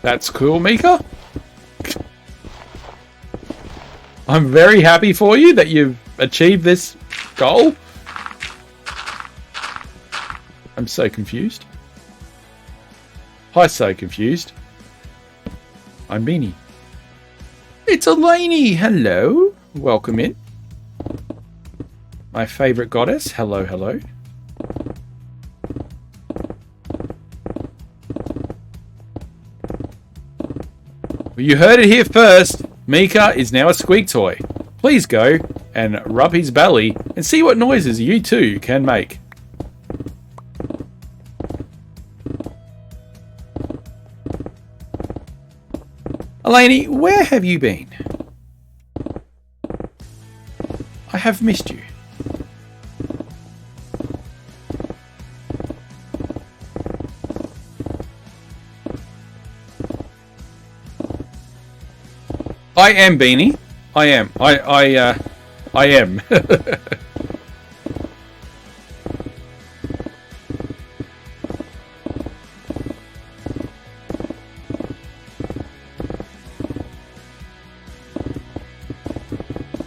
That's cool, Mika. I'm very happy for you that you've achieved this goal. I'm so confused. Hi, so confused. I'm Beanie. It's Elaine. Hello. Welcome in. My favourite goddess. Hello, hello. Well, you heard it here first. Mika is now a squeak toy. Please go and rub his belly and see what noises you too can make. Elaine, where have you been? I have missed you. I am, Beanie. I am. I am.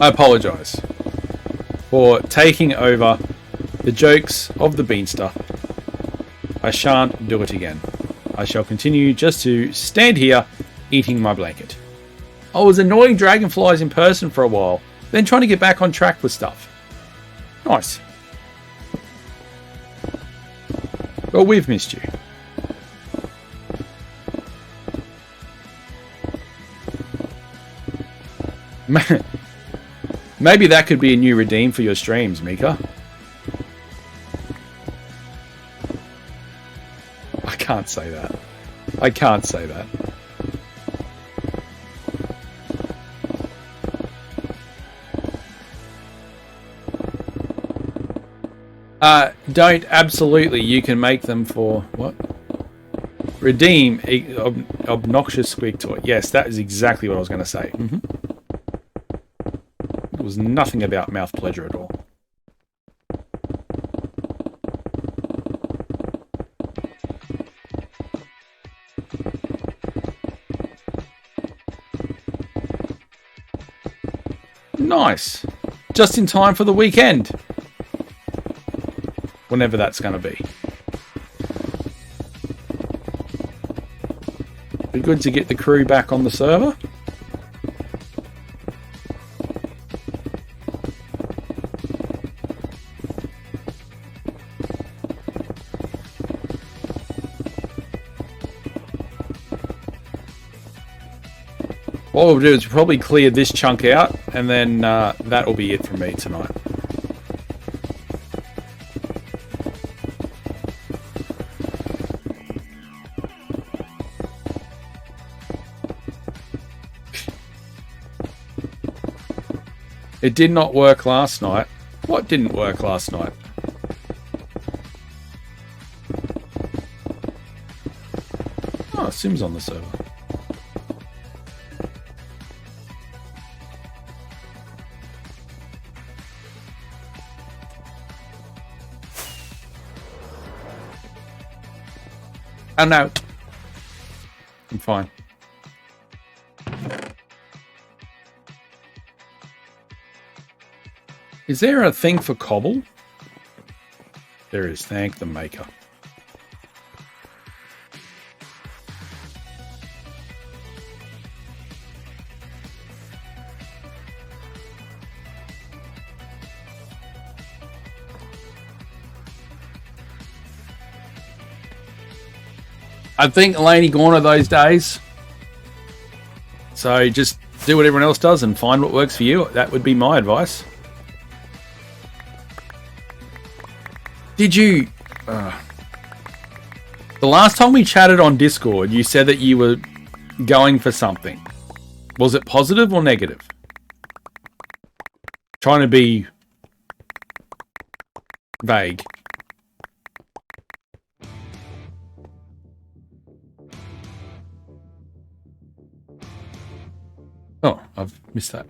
I apologise for taking over the jokes of the Beanstar. I shan't do it again. I shall continue just to stand here eating my blanket. I was annoying dragonflies in person for a while, then trying to get back on track with stuff. Nice. Well, we've missed you. Maybe that could be a new redeem for your streams, Mika. I can't say that. I can't say that. Don't absolutely. You can make them for what? Redeem obnoxious squeak toy. Yes, that is exactly what I was going to say. It was nothing about mouth pleasure at all. Nice. Just in time for the weekend. Whenever that's going to be. Be good to get the crew back on the server. What we'll do is probably clear this chunk out, and then that will be it from me tonight. It did not work last night. What didn't work last night? Oh, Sim's on the server. Oh no. I'm fine. Is there a thing for cobble? There is. Thank the maker. I think Laney gone are those days. So just do what everyone else does and find what works for you. That would be my advice. Did you... the last time we chatted on Discord, you said that you were going for something. Was it positive or negative? Trying to be vague. Oh, I've missed that.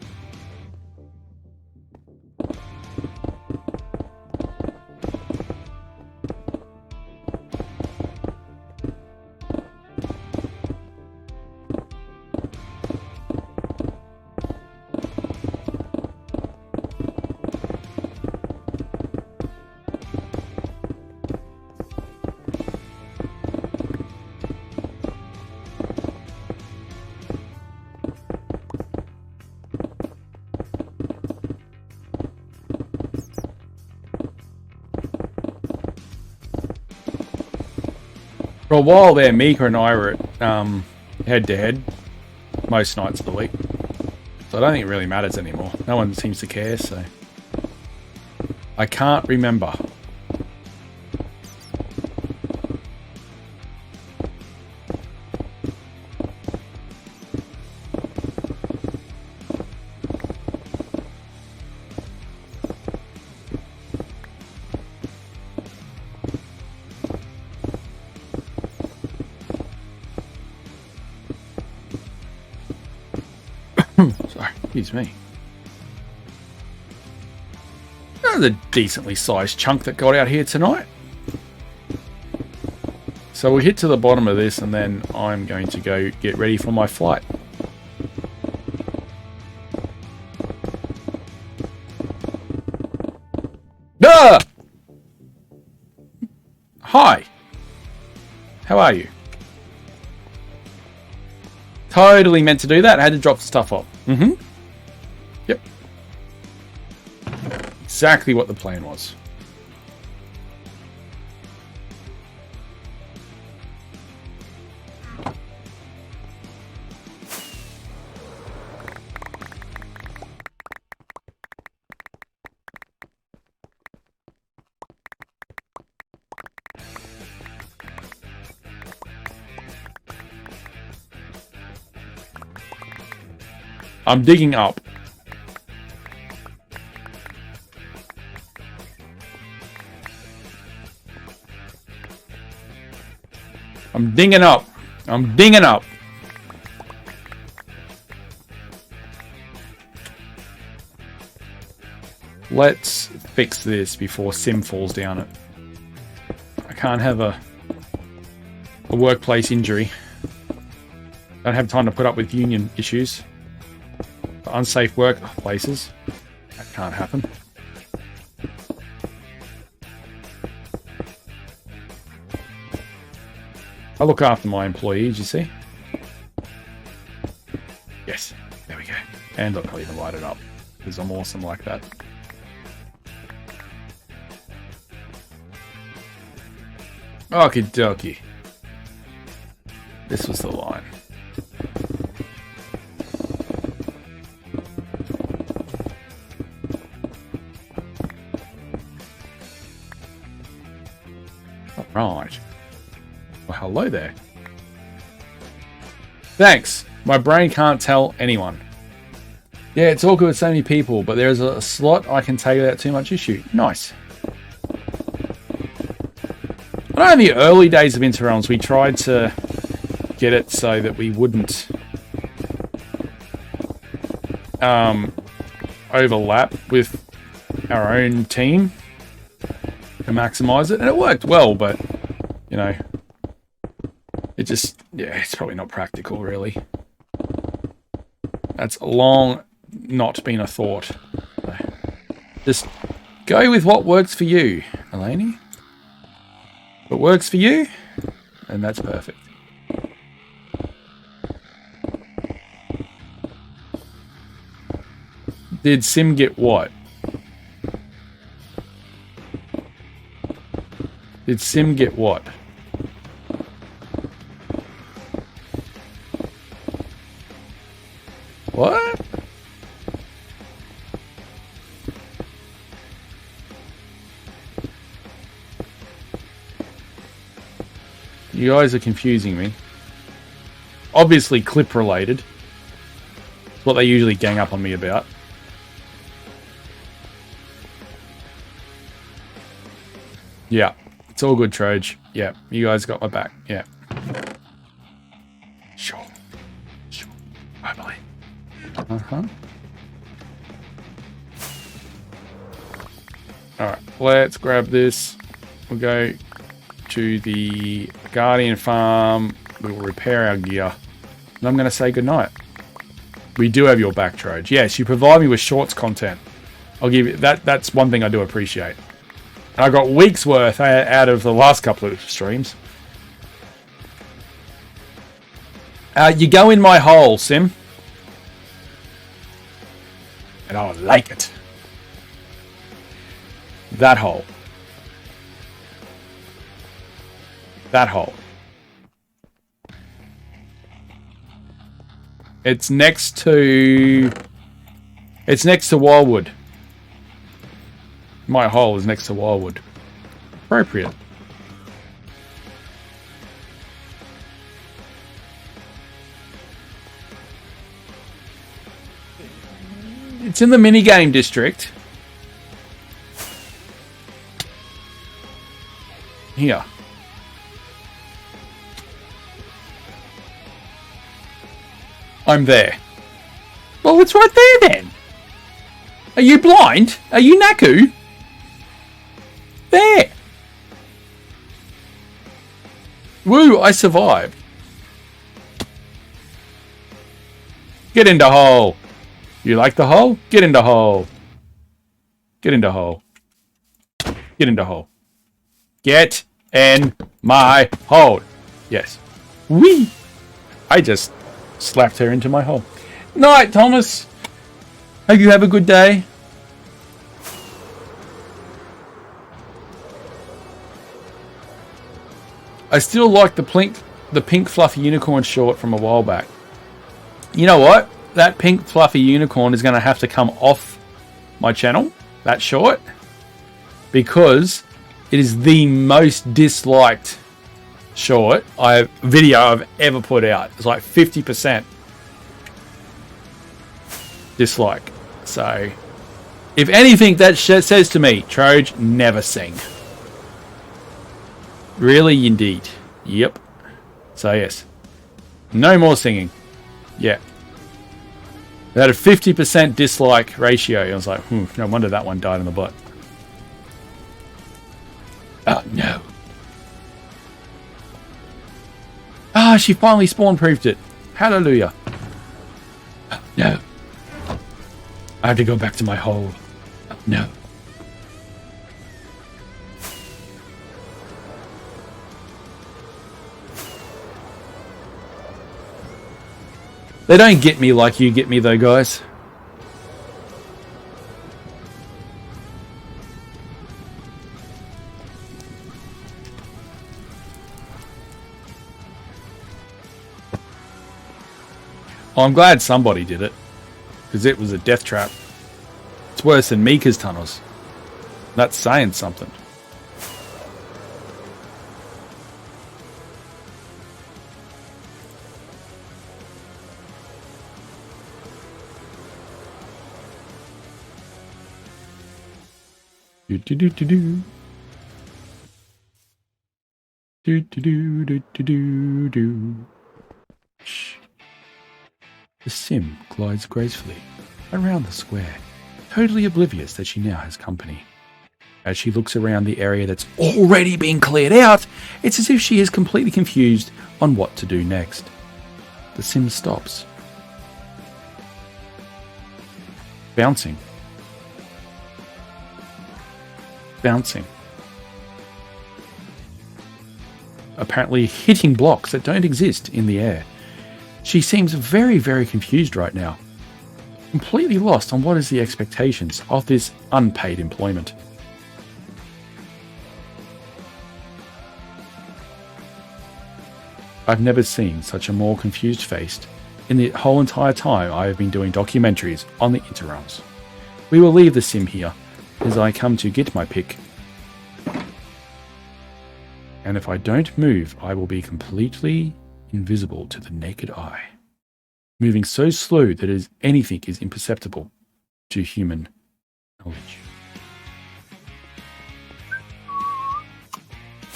For a while there, Mika and I were at head-to-head most nights of the week. So I don't think it really matters anymore. No one seems to care, so... I can't remember. Excuse me. That's a decently sized chunk that got out here tonight. So we'll hit to the bottom of this and then I'm going to go get ready for my flight. Ah! Hi. How are you? Totally meant to do that. I had to drop the stuff off. Yep. Exactly what the plan was. I'm digging up. I'm dinging up. I'm dinging up. Let's fix this before Sim falls down it. I can't have a workplace injury. Don't have time to put up with union issues. Unsafe workplaces. That can't happen. I look after my employees, you see. Yes, there we go. And I'll even light it up because I'm awesome like that. Okie dokie. This was the line. Right. Well, hello there. Thanks. My brain can't tell anyone. Yeah, it's all good with so many people, but there's a slot I can take without too much issue. Nice. I know in the early days of Interrealms, we tried to get it so that we wouldn't overlap with our own team to maximize it, and it worked well, but you know, it just, yeah, it's probably not practical really. That's long not been a thought. Just go with what works for you, Eleni. If it works for you, then that's perfect. Did Sim get what? Did Sim get what? What? You guys are confusing me. Obviously clip related. It's what they usually gang up on me about. Yeah. It's all good, Troj. Yeah, you guys got my back. Yeah. Sure. Sure. I believe. Uh-huh. Alright, let's grab this. We'll go to the Guardian Farm. We will repair our gear. And I'm going to say goodnight. We do have your back, Troj. Yes, you provide me with shorts content. I'll give you that. That's one thing I do appreciate. And I got weeks worth out of the last couple of streams. You go in my hole, Sim. And I like it. That hole. That hole. It's next to Wildwood. My hole is next to Wildwood. Appropriate. It's in the minigame district. Here. I'm there. Well, it's right there then. Are you blind? Are you Naku? There. Woo, I survived. Get into hole. You like the hole? Get into hole. Get into hole. Get into hole. Get in my hole. Yes. Whee! I just slapped her into my hole. Night, Thomas. Hope you have a good day. I still like the pink fluffy unicorn short from a while back. You know what? That pink fluffy unicorn is going to have to come off my channel, that short, because it is the most disliked video I've ever put out. It's like 50% dislike. So, if anything, that says to me, Troj, never sing. Really, indeed. Yep. So, yes. No more singing. Yeah. They had a 50% dislike ratio. I was like, no wonder that one died in the butt. Oh, no. Ah, she finally spawn-proofed it. Hallelujah. Oh, no. I have to go back to my hole. Oh, no. They don't get me like you get me, though, guys. Oh, I'm glad somebody did it, because it was a death trap. It's worse than Mika's tunnels. That's saying something. Do do do do do. Do do do do do do do. Shh. The sim glides gracefully around the square, totally oblivious that she now has company. As she looks around the area that's already been cleared out, it's as if she is completely confused on what to do next. The sim stops. Bouncing. Bouncing. Apparently hitting blocks that don't exist in the air. She seems very, very confused right now. Completely lost on what is the expectations of this unpaid employment. I've never seen such a more confused face in the whole entire time I have been doing documentaries on the interrealms. We will leave the sim here as I come to get my pick. And if I don't move, I will be completely invisible to the naked eye, moving so slow that anything is imperceptible to human knowledge.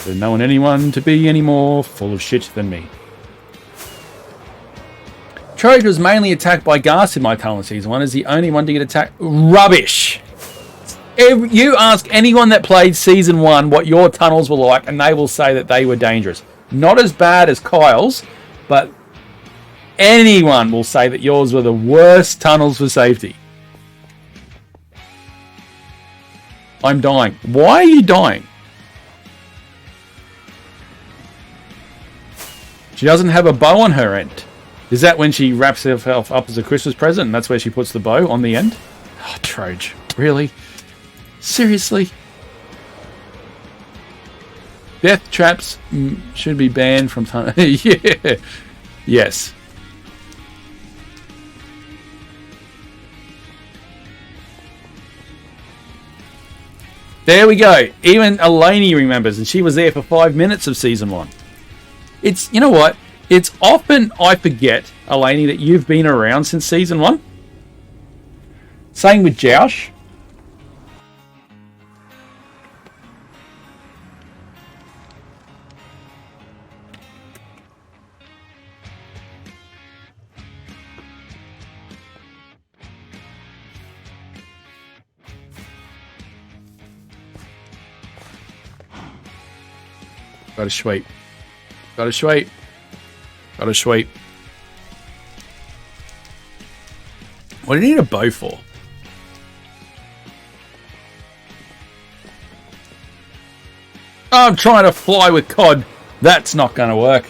There's no one anyone to be any more full of shit than me. Troj was mainly attacked by Gas in my tunnel season 1 as the only one to get attacked. Rubbish! You ask anyone that played Season 1 what your tunnels were like, and they will say that they were dangerous. Not as bad as Kyle's, but anyone will say that yours were the worst tunnels for safety. I'm dying. Why are you dying? She doesn't have a bow on her end. Is that when she wraps herself up as a Christmas present and that's where she puts the bow on the end? Oh, Troj. Really? Seriously? Death traps should be banned from time. Yeah. Yes. There we go. Even Eleni remembers, and she was there for 5 minutes of Season 1. It's, you know what? It's often I forget, Eleni, that you've been around since Season 1. Same with Josh. Got a sweep. Got a sweep. Got a sweep. What do you need a bow for? I'm trying to fly with cod. That's not going to work.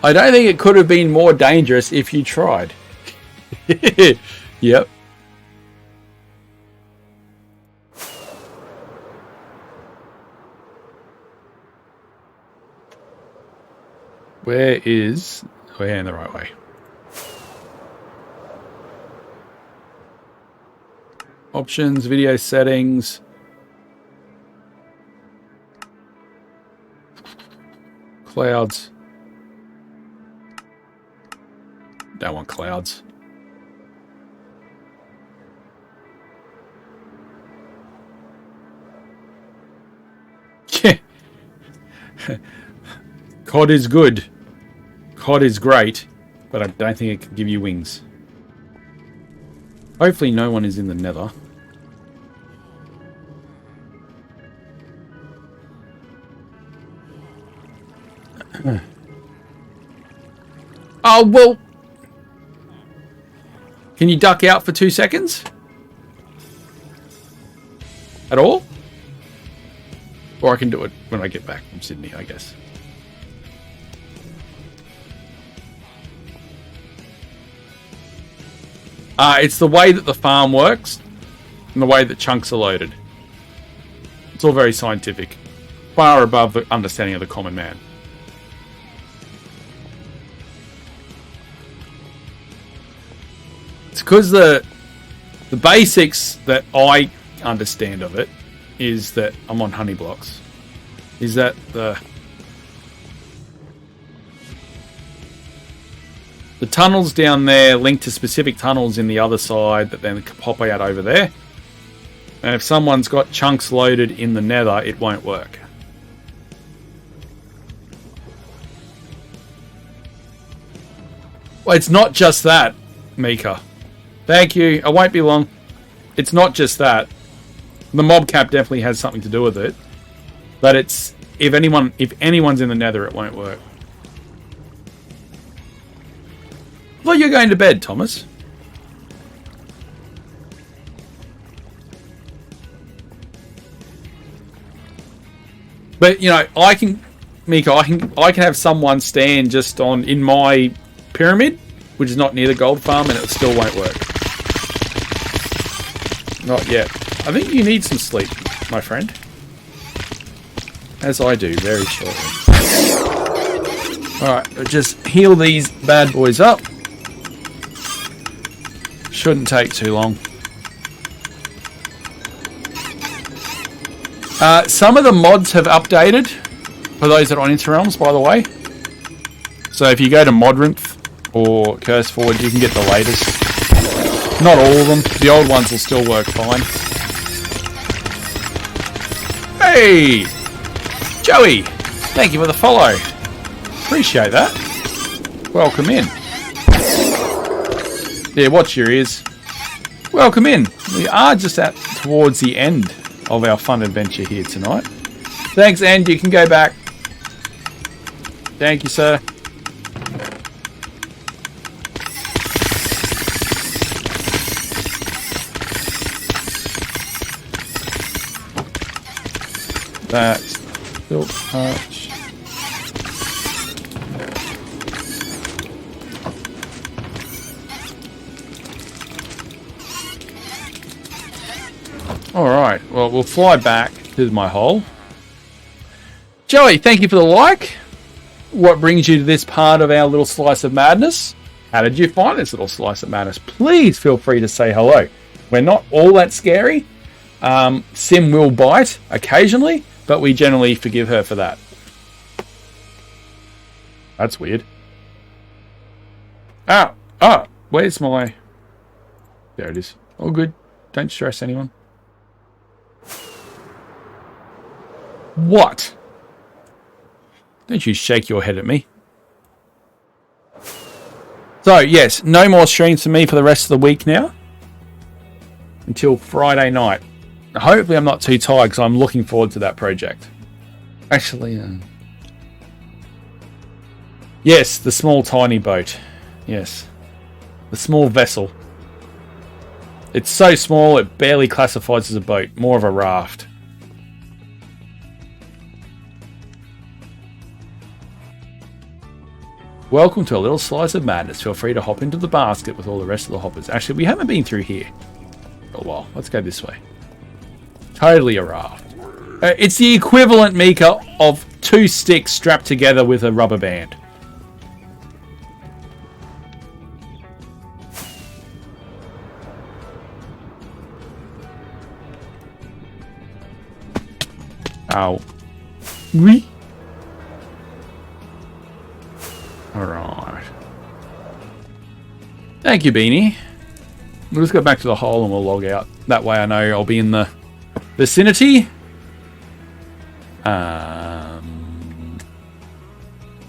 I don't think it could have been more dangerous if you tried. Yep. We're in the right way. Options, video settings. Clouds. Don't want clouds. Yeah. COD is good. COD is great, but I don't think it can give you wings. Hopefully no one is in the nether. Oh, well. Can you duck out for 2 seconds? At all? Or I can do it when I get back from Sydney, I guess. It's the way that the farm works and the way that chunks are loaded. It's all very scientific. Far above the understanding of the common man. It's because the basics that I understand of it is that I'm on honey blocks. Is that the tunnels down there link to specific tunnels in the other side that then pop out over there. And if someone's got chunks loaded in the nether, it won't work. Well, it's not just that, Mika. Thank you. I won't be long. It's not just that. The mob cap definitely has something to do with it. But it's if anyone's in the nether, it won't work. Well, you're going to bed, Thomas. But you know, Mika, I can have someone stand just in my pyramid, which is not near the gold farm, and it still won't work. Not yet. I think you need some sleep, my friend. As I do, very shortly. Alright, just heal these bad boys up. Shouldn't take too long. Some of the mods have updated, for those that are on Interrealms, by the way. So if you go to Modrinth or Curse Forward, you can get the latest. Not all of them. The old ones will still work fine. Hey! Joey! Thank you for the follow. Appreciate that. Welcome in. Yeah, watch your ears. Welcome in. We are just towards the end of our fun adventure here tonight. Thanks, and you can go back. Thank you, sir. That's silk touch. Alright, well, we'll fly back to my hole. Joey, thank you for the like. What brings you to this part of our little slice of madness? How did you find this little slice of madness? Please feel free to say hello. We're not all that scary. Sim will bite occasionally, but we generally forgive her for that. That's weird. Where's my... There it is. All good. Don't stress anyone. What? Don't you shake your head at me. So, yes, no more streams for me for the rest of the week now. Until Friday night. hopefully I'm not too tired because I'm looking forward to that project. Actually, yes, the small tiny boat. Yes, the small vessel. It's so small it barely classifies as a boat, more of a raft. Welcome to a little slice of madness. Feel free to hop into the basket with all the rest of the hoppers. Actually, we haven't been through here for a while. Let's go this way. Totally a raft. It's the equivalent, Mika, of 2 sticks strapped together with a rubber band. Ow. Wee. Alright. Thank you, Beanie. We'll just go back to the hole and we'll log out. That way I know I'll be in the vicinity.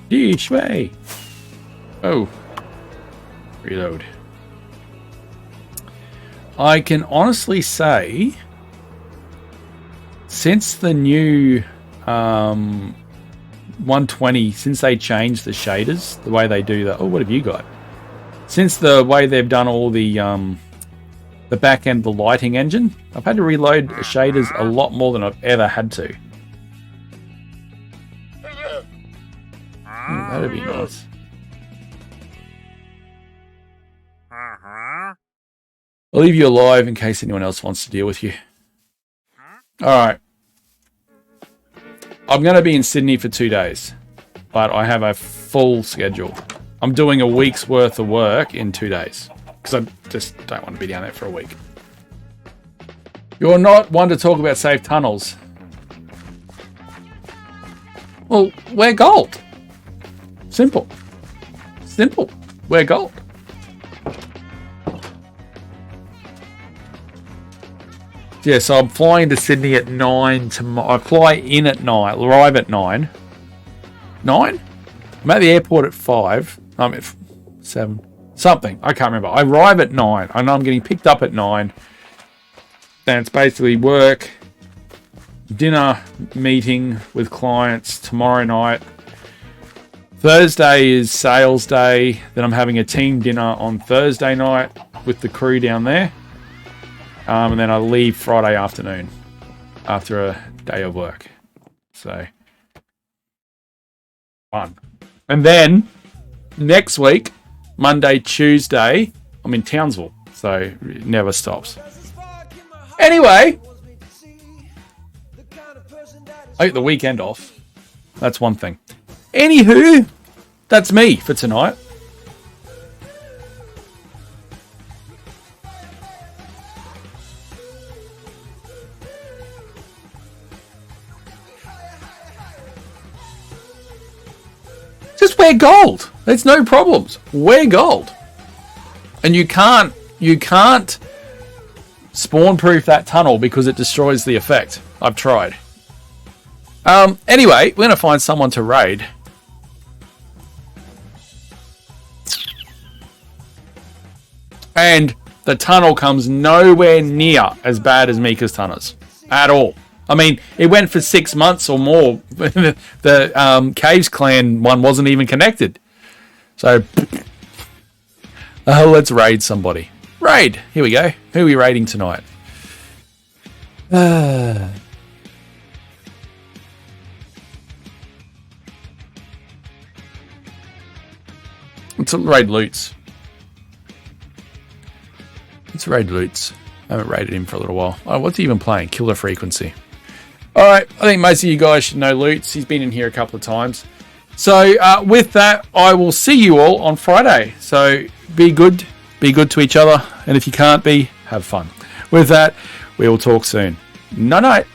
Each way. Oh. Reload. I can honestly say, since the new 120, since they changed the shaders, the way they do that. Oh, what have you got? Since the way they've done all the back end, the lighting engine, I've had to reload shaders a lot more than I've ever had to. Oh, that'd be nice. I'll leave you alive in case anyone else wants to deal with you. Alright. I'm going to be in Sydney for 2 days, but I have a full schedule. I'm doing a week's worth of work in 2 days because I just don't want to be down there for a week. You're not one to talk about safe tunnels. Well, we're gold. Simple. Simple. We're gold. Yeah, so I'm flying to Sydney at 9 tomorrow. I fly in at 9, arrive at 9. 9? I'm at the airport at 5. I'm at 7. Something. I can't remember. I arrive at 9. I know I'm getting picked up at 9. Then it's basically work, dinner, meeting with clients tomorrow night. Thursday is sales day. Then I'm having a team dinner on Thursday night with the crew down there. And then I leave Friday afternoon after a day of work. So, fun. And then, next week, Monday, Tuesday, I'm in Townsville. So, it never stops. Anyway, I get the weekend off. That's one thing. Anywho, that's me for tonight. Just wear gold. There's no problems. Wear gold. And you can't spawn proof that tunnel because it destroys the effect. I've tried. Anyway, we're going to find someone to raid. And the tunnel comes nowhere near as bad as Mika's tunnels. At all. I mean, it went for 6 months or more. The Caves Clan one wasn't even connected. So, let's raid somebody. Raid! Here we go. Who are we raiding tonight? Let's raid Loots. Let's raid Loots. I haven't raided him for a little while. Oh, what's he even playing? Killer Frequency. Alright, I think most of you guys should know Loots. He's been in here a couple of times. So, with that, I will see you all on Friday. So, be good to each other, and if you can't be, have fun. With that, we will talk soon. Night-night.